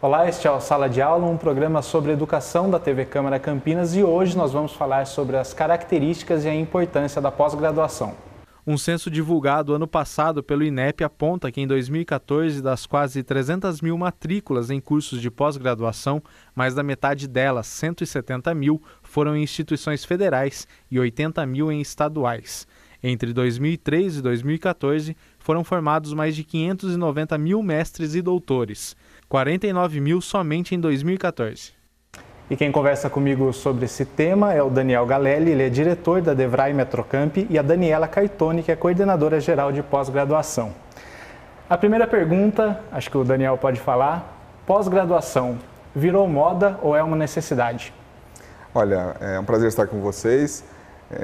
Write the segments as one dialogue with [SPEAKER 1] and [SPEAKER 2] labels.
[SPEAKER 1] Olá, este é o Sala de Aula, um programa sobre educação da TV Câmara Campinas e hoje nós vamos falar sobre as características e a importância da pós-graduação. Um censo divulgado ano passado pelo INEP aponta que em 2014, das quase 300 mil matrículas em cursos de pós-graduação, mais da metade delas, 170 mil, foram em instituições federais e 80 mil em estaduais. Entre 2003 e 2014, foram formados mais de 590 mil mestres e doutores, 49 mil somente em 2014. E quem conversa comigo sobre esse tema é o Daniel Galelli, ele é diretor da DEVRAE Metrocamp, e a Daniela Cartoni, que é coordenadora geral de pós-graduação. A primeira pergunta, acho que o Daniel pode falar, pós-graduação virou moda ou é uma necessidade?
[SPEAKER 2] Olha, é um prazer estar com vocês.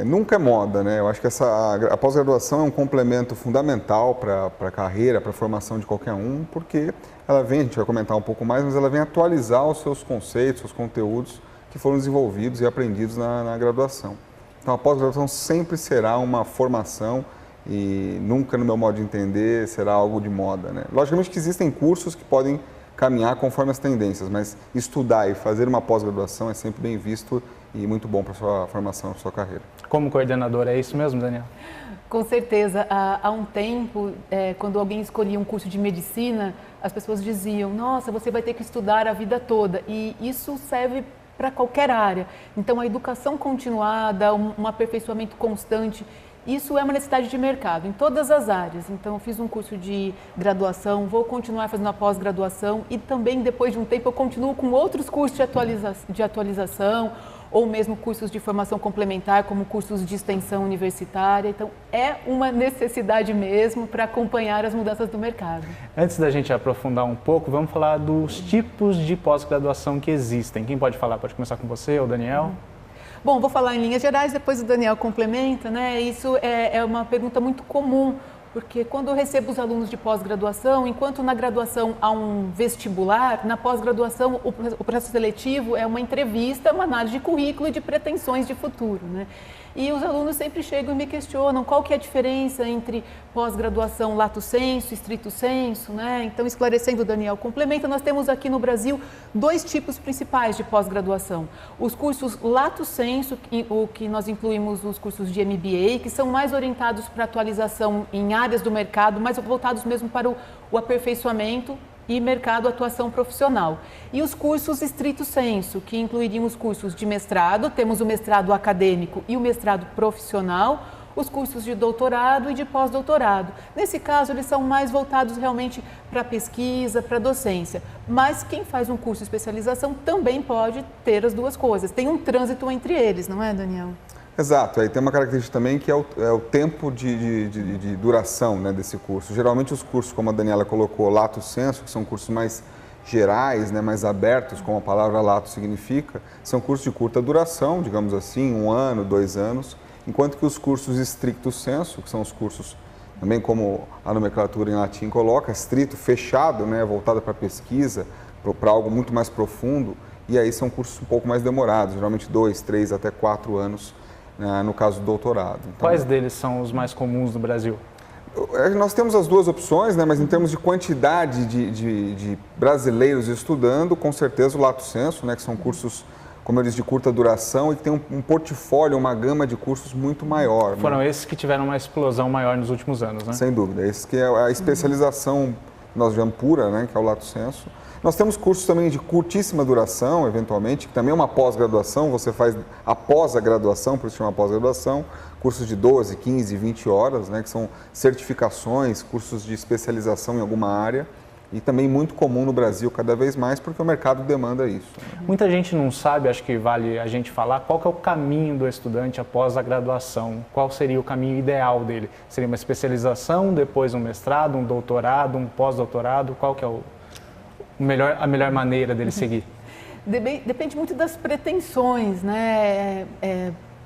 [SPEAKER 2] Nunca é moda, né? Eu acho que a pós-graduação é um complemento fundamental para a carreira, para a formação de qualquer um, porque ela vem, a gente vai comentar um pouco mais, mas ela vem atualizar os seus conceitos, os conteúdos que foram desenvolvidos e aprendidos na graduação. Então, a pós-graduação sempre será uma formação e nunca, no meu modo de entender, será algo de moda, né? Logicamente que existem cursos que podem caminhar conforme as tendências, mas estudar e fazer uma pós-graduação é sempre bem visto e muito bom para a sua formação, para a sua carreira.
[SPEAKER 1] Como coordenador, é isso mesmo, Daniel?
[SPEAKER 3] Com certeza. Há um tempo, quando alguém escolhia um curso de medicina, as pessoas diziam, nossa, você vai ter que estudar a vida toda. E isso serve para qualquer área. Então, a educação continuada, um aperfeiçoamento constante, isso é uma necessidade de mercado, em todas as áreas. Então, eu fiz um curso de graduação, vou continuar fazendo a pós-graduação e também, depois de um tempo, eu continuo com outros cursos de atualização ou mesmo cursos de formação complementar, como cursos de extensão universitária. Então, é uma necessidade mesmo para acompanhar as mudanças do mercado.
[SPEAKER 1] Antes da gente aprofundar um pouco, vamos falar dos tipos de pós-graduação que existem. Quem pode falar? Pode começar com você ou Daniel?
[SPEAKER 3] Bom, vou falar em linhas gerais, depois o Daniel complementa, né? Isso é uma pergunta muito comum, porque quando eu recebo os alunos de pós-graduação, enquanto na graduação há um vestibular, na pós-graduação o processo seletivo é uma entrevista, uma análise de currículo e de pretensões de futuro, né? E os alunos sempre chegam e me questionam qual que é a diferença entre pós-graduação lato sensu, estrito sensu, né? Então, esclarecendo, o Daniel complementa, nós temos aqui no Brasil dois tipos principais de pós-graduação. Os cursos lato sensu, o que nós incluímos os cursos de MBA, que são mais orientados para atualização em áreas do mercado, mais voltados mesmo para o aperfeiçoamento e mercado atuação profissional. E os cursos estrito sensu, que incluiriam os cursos de mestrado, temos o mestrado acadêmico e o mestrado profissional, os cursos de doutorado e de pós-doutorado. Nesse caso, eles são mais voltados realmente para pesquisa, para docência. Mas quem faz um curso de especialização também pode ter as duas coisas. Tem um trânsito entre eles, não é, Daniel?
[SPEAKER 2] Exato, aí tem uma característica também que é o tempo de duração, né, desse curso. Geralmente os cursos, como a Daniela colocou, lato sensu, que são cursos mais gerais, né, mais abertos, como a palavra lato significa, são cursos de curta duração, digamos assim, 1 ano, 2 anos, enquanto que os cursos stricto sensu, que são os cursos, também como a nomenclatura em latim coloca, estrito, fechado, né, voltado para pesquisa, para algo muito mais profundo, e aí são cursos um pouco mais demorados, geralmente 2, 3, até 4 anos, no caso do doutorado. Então,
[SPEAKER 1] quais deles são os mais comuns no Brasil?
[SPEAKER 2] Nós temos as duas opções, né, mas em termos de quantidade de brasileiros estudando, com certeza o lato sensu, né, que são cursos, como eu disse, de curta duração e que tem um portfólio, uma gama de cursos muito maior.
[SPEAKER 1] Foram,
[SPEAKER 2] né?
[SPEAKER 1] esses que tiveram uma explosão maior nos últimos anos, né?
[SPEAKER 2] Sem dúvida, esse que é a especialização, nós chamamos pura, né, que é o lato sensu. Nós temos cursos também de curtíssima duração, eventualmente, que também é uma pós-graduação, você faz após a graduação, por isso chama pós-graduação, cursos de 12, 15, 20 horas, né, que são certificações, cursos de especialização em alguma área, e também muito comum no Brasil cada vez mais, porque o mercado demanda isso.
[SPEAKER 1] Muita gente não sabe, acho que vale a gente falar, qual que é o caminho do estudante após a graduação, qual seria o caminho ideal dele? Seria uma especialização, depois um mestrado, um doutorado, um pós-doutorado, qual que é a melhor maneira dele seguir?
[SPEAKER 3] Depende muito das pretensões, né?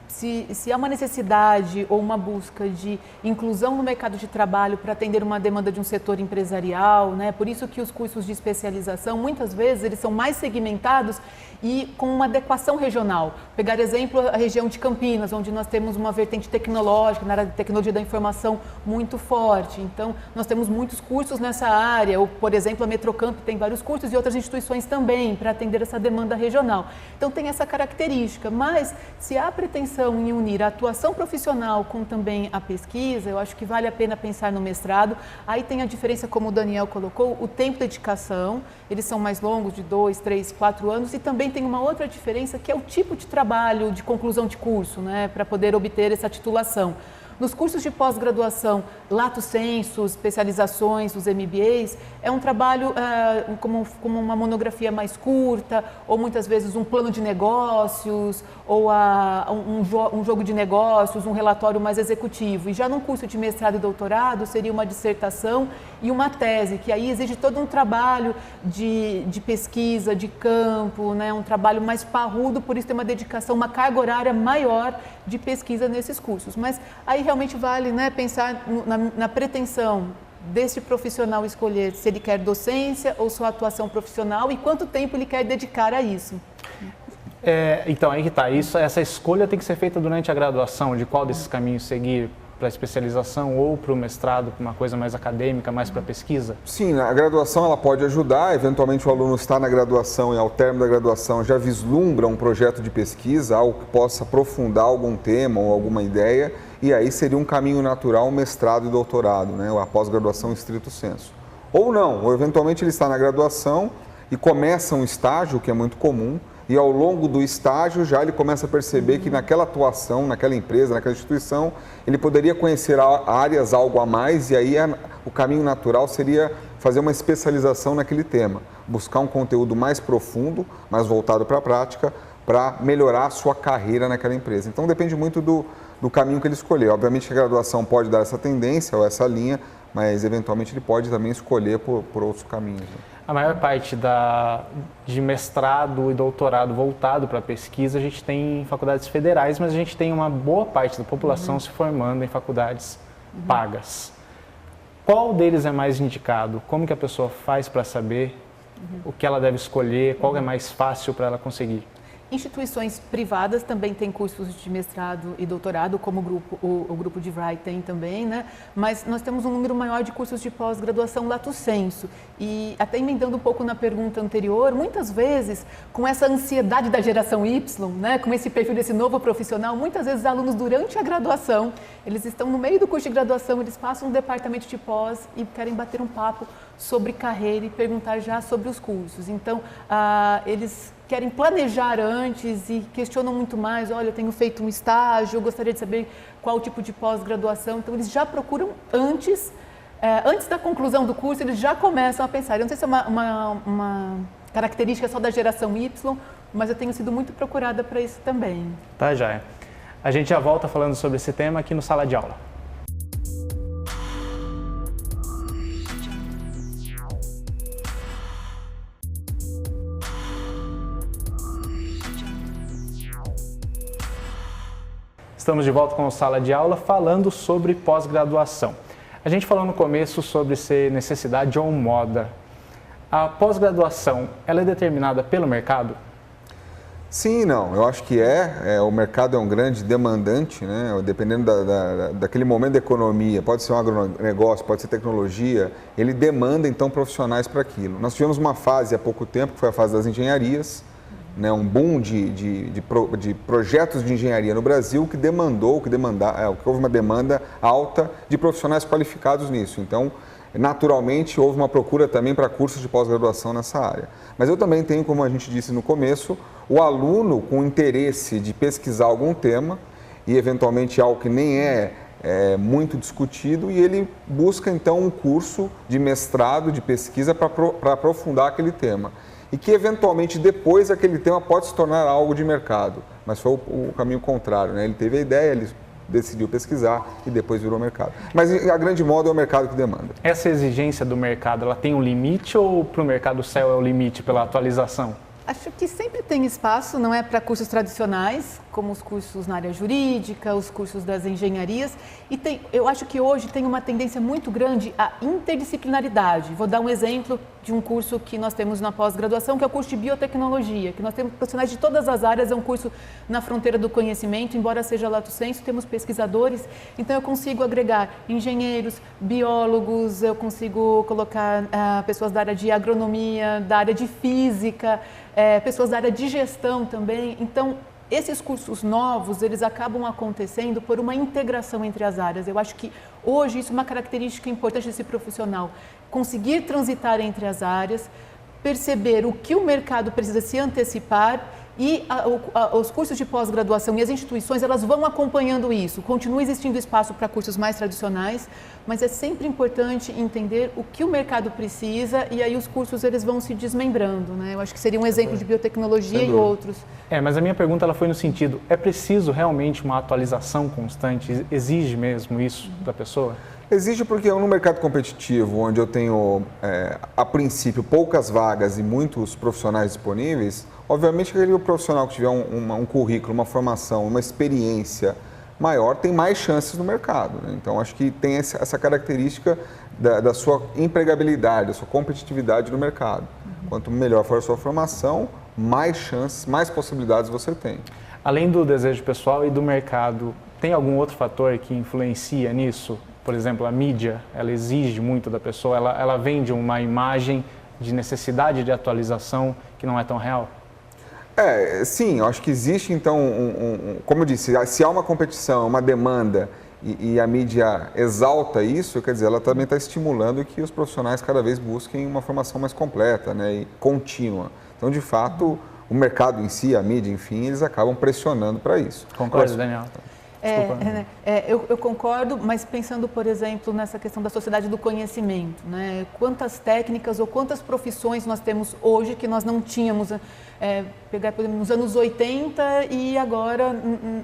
[SPEAKER 3] se há uma necessidade ou uma busca de inclusão no mercado de trabalho para atender uma demanda de um setor empresarial, né? Por isso que os cursos de especialização, muitas vezes, eles são mais segmentados e com uma adequação regional. Pegar exemplo, a região de Campinas, onde nós temos uma vertente tecnológica, na área de tecnologia da informação muito forte. Então, nós temos muitos cursos nessa área, ou, por exemplo, a Metrocamp tem vários cursos e outras instituições também, para atender essa demanda regional. Então, tem essa característica, mas se há pretensão em unir a atuação profissional com também a pesquisa, eu acho que vale a pena pensar no mestrado. Aí tem a diferença, como o Daniel colocou, o tempo de dedicação, eles são mais longos, de 2, 3, 4 anos, e também tem uma outra diferença, que é o tipo de trabalho de conclusão de curso, né, para poder obter essa titulação. Nos cursos de pós-graduação, lato sensu, especializações, os MBAs, é um trabalho como uma monografia mais curta, ou muitas vezes um plano de negócios, ou um jogo de negócios, um relatório mais executivo. E já num curso de mestrado e doutorado, seria uma dissertação e uma tese, que aí exige todo um trabalho de pesquisa, de campo, né? Um trabalho mais parrudo, por isso tem uma dedicação, uma carga horária maior de pesquisa nesses cursos. Mas aí realmente vale, né, pensar na pretensão desse profissional escolher se ele quer docência ou sua atuação profissional e quanto tempo ele quer dedicar a isso.
[SPEAKER 1] Então, aí que está. Essa escolha tem que ser feita durante a graduação, de qual desses caminhos seguir, para a especialização ou para o mestrado, para uma coisa mais acadêmica, mais para pesquisa?
[SPEAKER 2] Sim, a graduação ela pode ajudar, eventualmente o aluno está na graduação e ao término da graduação já vislumbra um projeto de pesquisa, algo que possa aprofundar algum tema ou alguma ideia, e aí seria um caminho natural o mestrado e doutorado, né, a pós-graduação em estrito sensu. Ou não, ou eventualmente ele está na graduação e começa um estágio, que é muito comum, e ao longo do estágio já ele começa a perceber que naquela atuação, naquela empresa, naquela instituição, ele poderia conhecer áreas algo a mais, e aí o caminho natural seria fazer uma especialização naquele tema, buscar um conteúdo mais profundo, mais voltado para a prática, para melhorar a sua carreira naquela empresa. Então depende muito do caminho que ele escolher. Obviamente a graduação pode dar essa tendência ou essa linha, mas eventualmente ele pode também escolher por outros caminhos.
[SPEAKER 1] A maior parte de mestrado e doutorado voltado para pesquisa a gente tem em faculdades federais, mas a gente tem uma boa parte da população se formando em faculdades pagas. Qual deles é mais indicado? Como que a pessoa faz para saber o que ela deve escolher? Qual é mais fácil para ela conseguir?
[SPEAKER 3] Instituições privadas também têm cursos de mestrado e doutorado, como o grupo de DeVry tem também, né? Mas nós temos um número maior de cursos de pós-graduação lato sensu. E até emendando um pouco na pergunta anterior, muitas vezes, com essa ansiedade da geração Y, né? Com esse perfil desse novo profissional, muitas vezes alunos durante a graduação, eles estão no meio do curso de graduação, eles passam no departamento de pós e querem bater um papo sobre carreira e perguntar já sobre os cursos. Então, eles querem planejar antes e questionam muito mais, olha, eu tenho feito um estágio, eu gostaria de saber qual tipo de pós-graduação. Então, eles já procuram antes da conclusão do curso, eles já começam a pensar. Eu não sei se é uma característica só da geração Y, mas eu tenho sido muito procurada para isso também.
[SPEAKER 1] Tá, já. A gente já volta falando sobre esse tema aqui no Sala de Aula. Estamos de volta com o Sala de Aula falando sobre pós-graduação. A gente falou no começo sobre ser necessidade ou moda. A pós-graduação, ela é determinada pelo mercado?
[SPEAKER 2] Sim e não. Eu acho que o mercado é um grande demandante, né? Dependendo daquele momento da economia, pode ser um agronegócio, pode ser tecnologia, ele demanda então profissionais para aquilo. Nós tivemos uma fase há pouco tempo, que foi a fase das engenharias, né, um boom de projetos de engenharia no Brasil que houve uma demanda alta de profissionais qualificados nisso. Então, naturalmente, houve uma procura também para cursos de pós-graduação nessa área. Mas eu também tenho, como a gente disse no começo, o aluno com interesse de pesquisar algum tema e, eventualmente, algo que nem é muito discutido, e ele busca, então, um curso de mestrado, de pesquisa para aprofundar aquele tema. E que, eventualmente, depois aquele tema pode se tornar algo de mercado. Mas foi o caminho contrário, né? Ele teve a ideia, ele decidiu pesquisar e depois virou mercado. Mas, a grande modo, é o mercado que demanda.
[SPEAKER 1] Essa exigência do mercado, ela tem um limite ou para o mercado o céu é o limite pela atualização?
[SPEAKER 3] Acho que sempre tem espaço, não é, para cursos tradicionais, como os cursos na área jurídica, os cursos das engenharias. E eu acho que hoje tem uma tendência muito grande à interdisciplinaridade. Vou dar um exemplo de um curso que nós temos na pós-graduação, que é o curso de biotecnologia, que nós temos profissionais de todas as áreas, é um curso na fronteira do conhecimento, embora seja lato sensu, temos pesquisadores, então eu consigo agregar engenheiros, biólogos, eu consigo colocar pessoas da área de agronomia, da área de física, pessoas da área de gestão também. Então, esses cursos novos, eles acabam acontecendo por uma integração entre as áreas. Eu acho que hoje isso é uma característica importante desse profissional. Conseguir transitar entre as áreas, perceber o que o mercado precisa se antecipar e os cursos de pós-graduação e as instituições, elas vão acompanhando isso. Continua existindo espaço para cursos mais tradicionais, mas é sempre importante entender o que o mercado precisa e aí os cursos eles vão se desmembrando, né? Eu acho que seria um exemplo de biotecnologia e outros.
[SPEAKER 1] Mas a minha pergunta ela foi no sentido, é preciso realmente uma atualização constante? Exige mesmo isso da pessoa?
[SPEAKER 2] Exige porque no mercado competitivo, onde eu tenho, a princípio, poucas vagas e muitos profissionais disponíveis, obviamente que aquele profissional que tiver um currículo, uma formação, uma experiência maior, tem mais chances no mercado, né? Então, acho que tem essa característica da sua empregabilidade, da sua competitividade no mercado. Quanto melhor for a sua formação, mais chances, mais possibilidades você tem.
[SPEAKER 1] Além do desejo pessoal e do mercado, tem algum outro fator que influencia nisso? Por exemplo, a mídia, ela exige muito da pessoa, ela vende uma imagem de necessidade de atualização que não é tão real?
[SPEAKER 2] Sim, eu acho que existe então, como eu disse, se há uma competição, uma demanda e a mídia exalta isso, quer dizer, ela também está estimulando que os profissionais cada vez busquem uma formação mais completa, né, e contínua. Então, de fato, o mercado em si, a mídia, enfim, eles acabam pressionando para isso.
[SPEAKER 1] Concordo, Daniel.
[SPEAKER 3] Eu concordo, mas pensando, por exemplo, nessa questão da sociedade do conhecimento, né? Quantas técnicas ou quantas profissões nós temos hoje que nós não tínhamos, pegar por exemplo, nos anos 80 e agora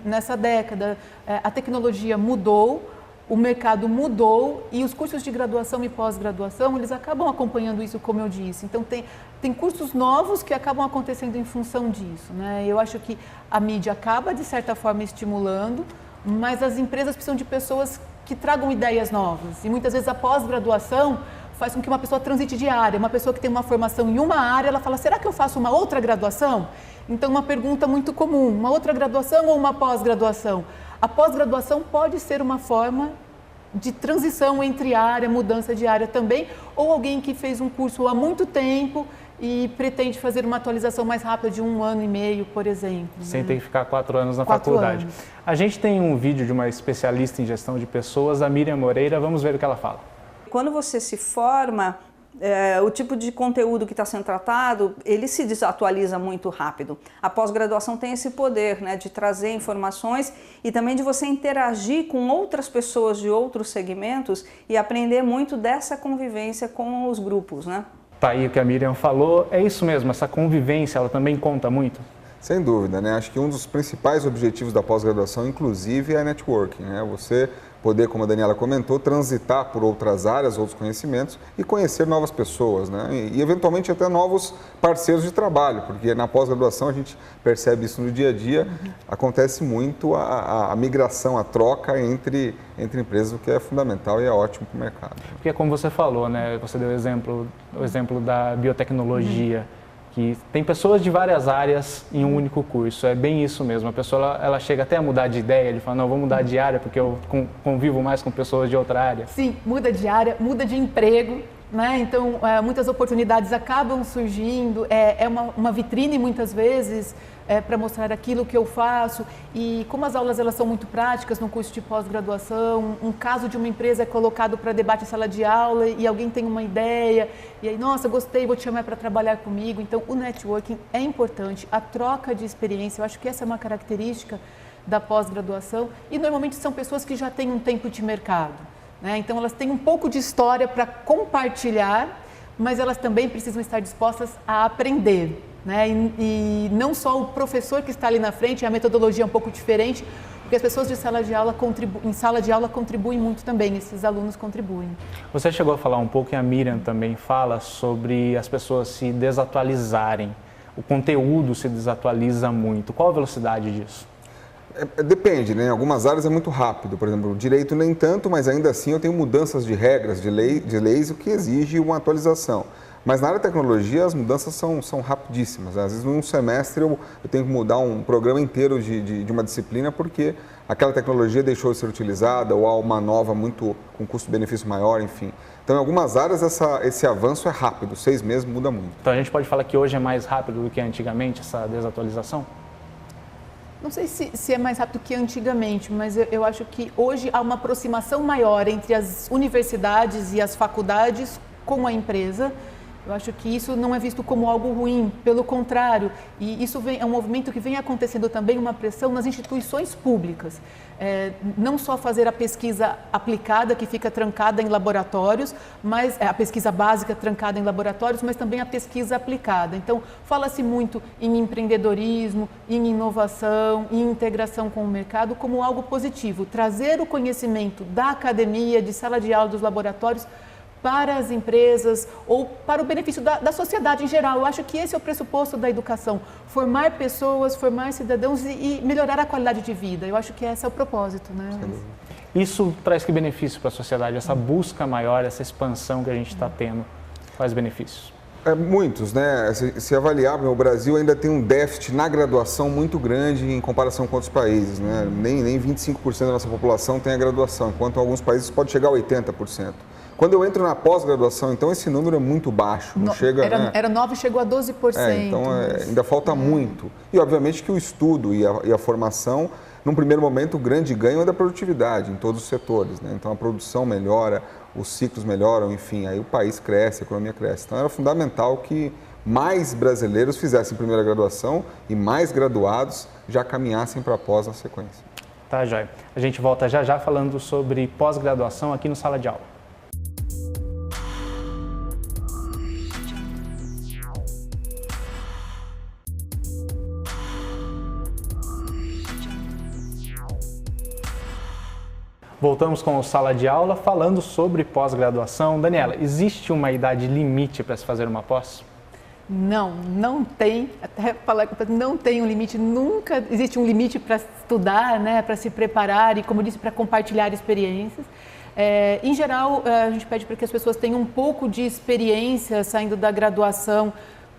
[SPEAKER 3] nessa década. A tecnologia mudou, o mercado mudou e os cursos de graduação e pós-graduação, eles acabam acompanhando isso, como eu disse. Então, tem cursos novos que acabam acontecendo em função disso, né? Eu acho que a mídia acaba, de certa forma, estimulando, mas as empresas precisam de pessoas que tragam ideias novas. E muitas vezes a pós-graduação faz com que uma pessoa transite de área. Uma pessoa que tem uma formação em uma área, ela fala, será que eu faço uma outra graduação? Então, uma pergunta muito comum, uma outra graduação ou uma pós-graduação? A pós-graduação pode ser uma forma de transição entre área, mudança de área também, ou alguém que fez um curso há muito tempo e pretende fazer uma atualização mais rápida de 1 ano e meio, por exemplo.
[SPEAKER 1] Sem ter que ficar 4 anos na faculdade. A gente tem um vídeo de uma especialista em gestão de pessoas, a Miriam Moreira, vamos ver o que ela fala.
[SPEAKER 4] Quando você se forma, o tipo de conteúdo que está sendo tratado, ele se desatualiza muito rápido. A pós-graduação tem esse poder, né, de trazer informações e também de você interagir com outras pessoas de outros segmentos e aprender muito dessa convivência com os grupos, né?
[SPEAKER 1] Tá aí o que a Miriam falou, é isso mesmo, essa convivência, ela também conta muito?
[SPEAKER 2] Sem dúvida, né? Acho que um dos principais objetivos da pós-graduação, inclusive, é networking, né? Você poder, como a Daniela comentou, transitar por outras áreas, outros conhecimentos e conhecer novas pessoas, né? E eventualmente até novos parceiros de trabalho, porque na pós-graduação a gente percebe isso no dia a dia, acontece muito a migração, a troca entre empresas, o que é fundamental e é ótimo para o mercado.
[SPEAKER 1] Porque como você falou, né? Você deu o exemplo da biotecnologia, que tem pessoas de várias áreas em um único curso, é bem isso mesmo, a pessoa ela chega até a mudar de ideia, ele fala, não, vou mudar de área porque eu convivo mais com pessoas de outra área.
[SPEAKER 3] Sim, muda de área, muda de emprego, né? Então muitas oportunidades acabam surgindo, é uma vitrine muitas vezes, para mostrar aquilo que eu faço e como as aulas elas são muito práticas no curso de pós-graduação, um caso de uma empresa é colocado para debate em sala de aula e alguém tem uma ideia e aí, nossa, gostei, vou te chamar para trabalhar comigo. Então, o networking é importante, a troca de experiência, eu acho que essa é uma característica da pós-graduação e normalmente são pessoas que já têm um tempo de mercado, né? Então, elas têm um pouco de história para compartilhar, mas elas também precisam estar dispostas a aprender, né? E não só o professor que está ali na frente, a metodologia é um pouco diferente, porque as pessoas de sala de aula em sala de aula contribuem muito também, esses alunos contribuem.
[SPEAKER 1] Você chegou a falar um pouco, e a Miriam também fala, sobre as pessoas se desatualizarem, o conteúdo se desatualiza muito. Qual a velocidade disso?
[SPEAKER 2] Depende, né? Em algumas áreas é muito rápido, por exemplo, o direito nem tanto, mas ainda assim eu tenho mudanças de regras, de leis, o que exige uma atualização. Mas na área de tecnologia as mudanças são rapidíssimas. Às vezes, num semestre eu tenho que mudar um programa inteiro de uma disciplina porque aquela tecnologia deixou de ser utilizada ou há uma nova muito com custo-benefício maior, enfim. Então, em algumas áreas esse avanço é rápido, 6 meses muda muito.
[SPEAKER 1] Então a gente pode falar que hoje é mais rápido do que antigamente essa desatualização?
[SPEAKER 3] Não sei se é mais rápido que antigamente, mas eu acho que hoje há uma aproximação maior entre as universidades e as faculdades com a empresa. Eu acho que isso não é visto como algo ruim, pelo contrário, e isso é um movimento que vem acontecendo também, uma pressão nas instituições públicas. Não só fazer a pesquisa aplicada, que fica trancada em laboratórios, mas a pesquisa básica trancada em laboratórios, mas também a pesquisa aplicada. Então, fala-se muito em empreendedorismo, em inovação, em integração com o mercado como algo positivo. Trazer o conhecimento da academia, de sala de aula, dos laboratórios, para as empresas ou para o benefício da sociedade em geral. Eu acho que esse é o pressuposto da educação, formar pessoas, formar cidadãos e melhorar a qualidade de vida. Eu acho que esse é o propósito, né?
[SPEAKER 1] Isso traz que benefício para a sociedade, essa busca maior, essa expansão que a gente está tendo? Quais benefícios?
[SPEAKER 2] Muitos, né? Se avaliar, o Brasil ainda tem um déficit na graduação muito grande em comparação com outros países, né? Nem 25% da nossa população tem a graduação, enquanto em alguns países pode chegar a 80%. Quando eu entro na pós-graduação, então esse número é muito baixo, não chega...
[SPEAKER 3] Era 9% e chegou a 12%.
[SPEAKER 2] Então ainda falta muito. E obviamente que o estudo e a formação, num primeiro momento, o grande ganho é da produtividade em todos os setores, né? Então a produção melhora, os ciclos melhoram, enfim, aí o país cresce, a economia cresce. Então era fundamental que mais brasileiros fizessem primeira graduação e mais graduados já caminhassem para pós na sequência.
[SPEAKER 1] Tá, joia. A gente volta já falando sobre pós-graduação aqui no Sala de Aula. Voltamos com o Sala de Aula falando sobre pós-graduação. Daniela, existe uma idade limite para se fazer uma pós?
[SPEAKER 3] Não tem. Até falar que não tem um limite. Nunca existe um limite para estudar, né, para se preparar e, como eu disse, para compartilhar experiências. Em geral, a gente pede para que as pessoas tenham um pouco de experiência saindo da graduação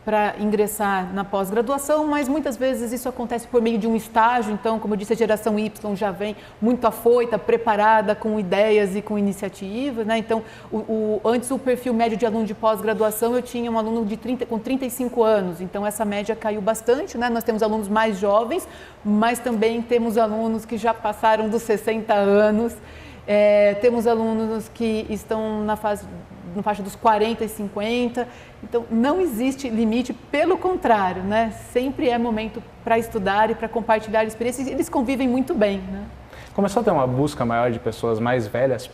[SPEAKER 3] para ingressar na pós-graduação, mas muitas vezes isso acontece por meio de um estágio. Então, como eu disse, a geração Y já vem muito afoita, preparada, com ideias e com iniciativas, né? Então, antes o perfil médio de aluno de pós-graduação, eu tinha um aluno com 35 anos, então essa média caiu bastante, né? Nós temos alunos mais jovens, mas também temos alunos que já passaram dos 60 anos, temos alunos que estão na faixa dos 40 e 50, então não existe limite, pelo contrário, né? Sempre é momento para estudar e para compartilhar experiências, e eles convivem muito bem, né?
[SPEAKER 1] Começou a ter uma busca maior de pessoas mais velhas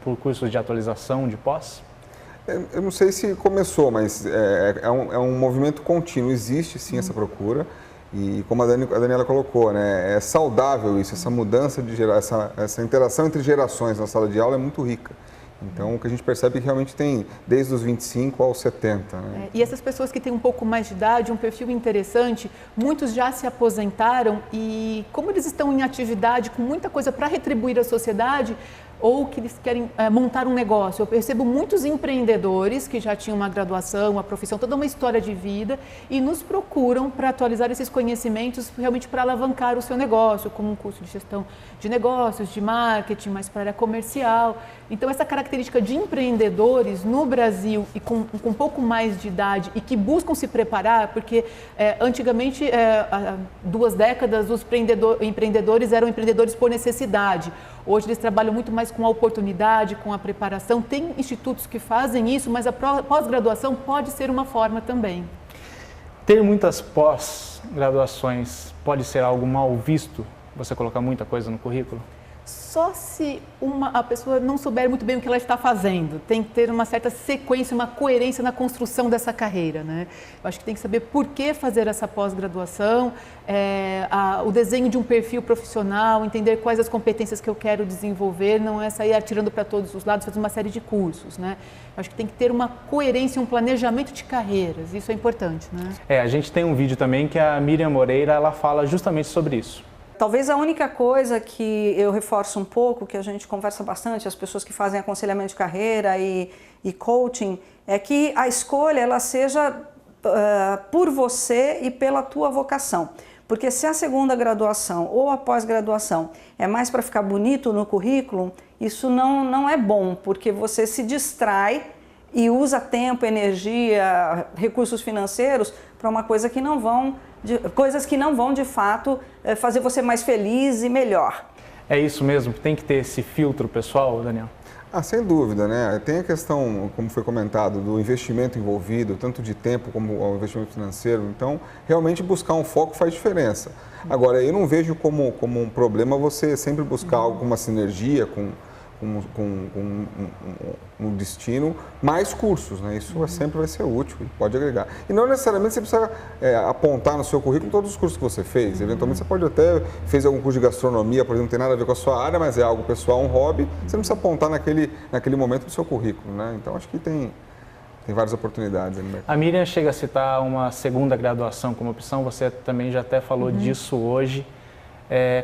[SPEAKER 1] por cursos de atualização de pós?
[SPEAKER 2] Eu não sei se começou, mas é um movimento contínuo, existe sim essa procura. E como a Daniela colocou, né, é saudável isso, essa mudança de geração, essa interação entre gerações na sala de aula é muito rica. Então, o que a gente percebe é que realmente tem desde os 25 aos 70. Né?
[SPEAKER 3] E essas pessoas que têm um pouco mais de idade, um perfil interessante, muitos já se aposentaram e, como eles estão em atividade com muita coisa para retribuir à sociedade, ou que eles querem montar um negócio. Eu percebo muitos empreendedores que já tinham uma graduação, uma profissão, toda uma história de vida e nos procuram para atualizar esses conhecimentos realmente para alavancar o seu negócio, como um curso de gestão de negócios, de marketing, mais para a área comercial. Então, essa característica de empreendedores no Brasil e com um pouco mais de idade e que buscam se preparar, porque antigamente, há 2 décadas, os empreendedores eram empreendedores por necessidade. Hoje eles trabalham muito mais com a oportunidade, com a preparação. Tem institutos que fazem isso, mas a pós-graduação pode ser uma forma também.
[SPEAKER 1] Ter muitas pós-graduações pode ser algo mal visto? Você colocar muita coisa no currículo?
[SPEAKER 3] Só se a pessoa não souber muito bem o que ela está fazendo. Tem que ter uma certa sequência, uma coerência na construção dessa carreira, né? Eu acho que tem que saber por que fazer essa pós-graduação, o desenho de um perfil profissional, entender quais as competências que eu quero desenvolver, não é sair atirando para todos os lados, fazer uma série de cursos, né? Eu acho que tem que ter uma coerência, um planejamento de carreiras, isso é importante, né?
[SPEAKER 1] A gente tem um vídeo também que a Miriam Moreira, ela fala justamente sobre isso.
[SPEAKER 4] Talvez a única coisa que eu reforço um pouco, que a gente conversa bastante, as pessoas que fazem aconselhamento de carreira e coaching, é que a escolha ela seja por você e pela tua vocação. Porque se a segunda graduação ou a pós-graduação é mais para ficar bonito no currículo, isso não é bom, porque você se distrai e usa tempo, energia, recursos financeiros para uma coisa que não vão, coisas que não vão de fato fazer você mais feliz e melhor.
[SPEAKER 1] É isso mesmo? Tem que ter esse filtro pessoal, Daniel?
[SPEAKER 2] Sem dúvida, né? Tem a questão, como foi comentado, do investimento envolvido, tanto de tempo como o investimento financeiro. Então, realmente buscar um foco faz diferença. Agora, eu não vejo como um problema você sempre buscar alguma sinergia com um destino, mais cursos, né? Isso sempre vai ser útil e pode agregar. E não necessariamente você precisa apontar no seu currículo todos os cursos que você fez. Eventualmente você pode até fez algum curso de gastronomia, por exemplo, não tem nada a ver com a sua área, mas é algo pessoal, um hobby. Você não precisa apontar naquele momento no seu currículo, né? Então acho que tem várias oportunidades aí no mercado.
[SPEAKER 1] A Miriam chega a citar uma segunda graduação como opção, você também já até falou disso hoje.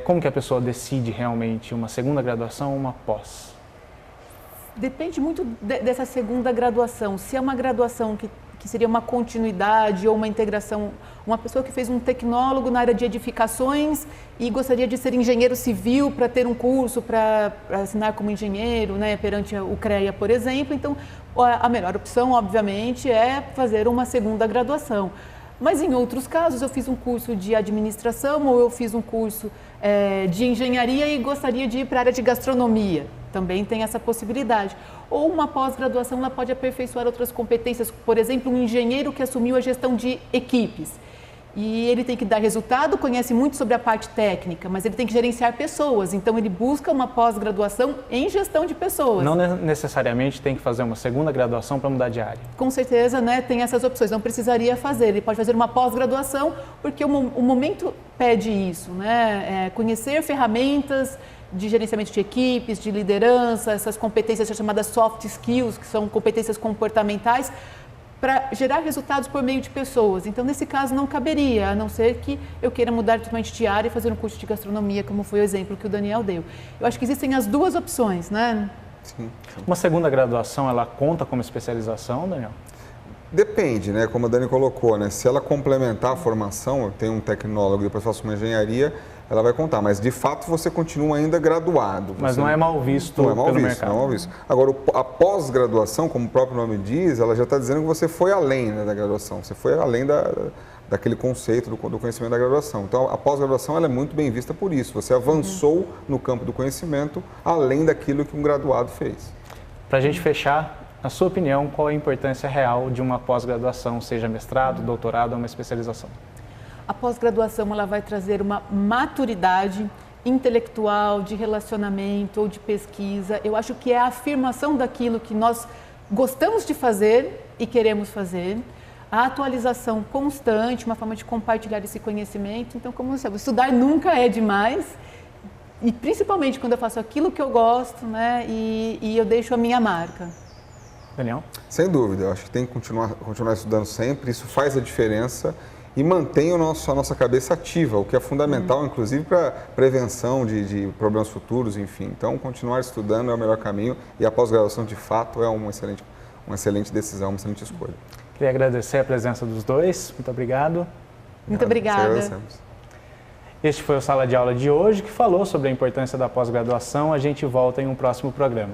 [SPEAKER 1] Como que a pessoa decide realmente uma segunda graduação ou uma pós?
[SPEAKER 3] Depende muito dessa segunda graduação. Se é uma graduação que seria uma continuidade ou uma integração, uma pessoa que fez um tecnólogo na área de edificações e gostaria de ser engenheiro civil para ter um curso para assinar como engenheiro, né, perante o CREA, por exemplo. Então, a melhor opção, obviamente, é fazer uma segunda graduação. Mas em outros casos, eu fiz um curso de administração ou eu fiz um curso de engenharia e gostaria de ir para a área de gastronomia. Também tem essa possibilidade. Ou uma pós-graduação, ela pode aperfeiçoar outras competências. Por exemplo, um engenheiro que assumiu a gestão de equipes. E ele tem que dar resultado, conhece muito sobre a parte técnica, mas ele tem que gerenciar pessoas. Então, ele busca uma pós-graduação em gestão de pessoas.
[SPEAKER 1] Não necessariamente tem que fazer uma segunda graduação para mudar de área.
[SPEAKER 3] Com certeza, né, tem essas opções. Não precisaria fazer. Ele pode fazer uma pós-graduação, porque o momento pede isso, né? Conhecer ferramentas de gerenciamento de equipes, de liderança, essas competências chamadas soft skills, que são competências comportamentais, para gerar resultados por meio de pessoas. Então, nesse caso, não caberia, a não ser que eu queira mudar totalmente de área e fazer um curso de gastronomia, como foi o exemplo que o Daniel deu. Eu acho que existem as duas opções, né?
[SPEAKER 2] Sim.
[SPEAKER 1] Uma segunda graduação, ela conta como especialização, Daniel?
[SPEAKER 2] Depende, né? Como a Dani colocou, né? Se ela complementar a formação, eu tenho um tecnólogo e depois faço uma engenharia, ela vai contar, mas de fato você continua ainda graduado.
[SPEAKER 1] Mas não é mal visto pelo mercado.
[SPEAKER 2] Não é mal visto. Agora, a pós-graduação, como o próprio nome diz, ela já está dizendo que você foi além, né, da graduação, você foi além daquele conceito do conhecimento da graduação. Então, a pós-graduação ela é muito bem vista por isso, você avançou no campo do conhecimento além daquilo que um graduado fez.
[SPEAKER 1] Para a gente fechar, na sua opinião, qual é a importância real de uma pós-graduação, seja mestrado, doutorado ou uma especialização?
[SPEAKER 3] A pós-graduação ela vai trazer uma maturidade intelectual, de relacionamento ou de pesquisa. Eu acho que é a afirmação daquilo que nós gostamos de fazer e queremos fazer. A atualização constante, uma forma de compartilhar esse conhecimento. Então, como você sabe, estudar nunca é demais. E principalmente quando eu faço aquilo que eu gosto, né, e eu deixo a minha marca.
[SPEAKER 1] Daniel?
[SPEAKER 2] Sem dúvida, eu acho que tem que continuar estudando sempre, isso faz a diferença e mantém a nossa cabeça ativa, o que é fundamental, inclusive, para prevenção de problemas futuros, enfim. Então, continuar estudando é o melhor caminho e a pós-graduação, de fato, é uma excelente decisão, uma excelente escolha.
[SPEAKER 1] Queria agradecer a presença dos dois. Muito obrigado.
[SPEAKER 3] Muito obrigada.
[SPEAKER 1] Este foi o Sala de Aula de hoje, que falou sobre a importância da pós-graduação. A gente volta em um próximo programa.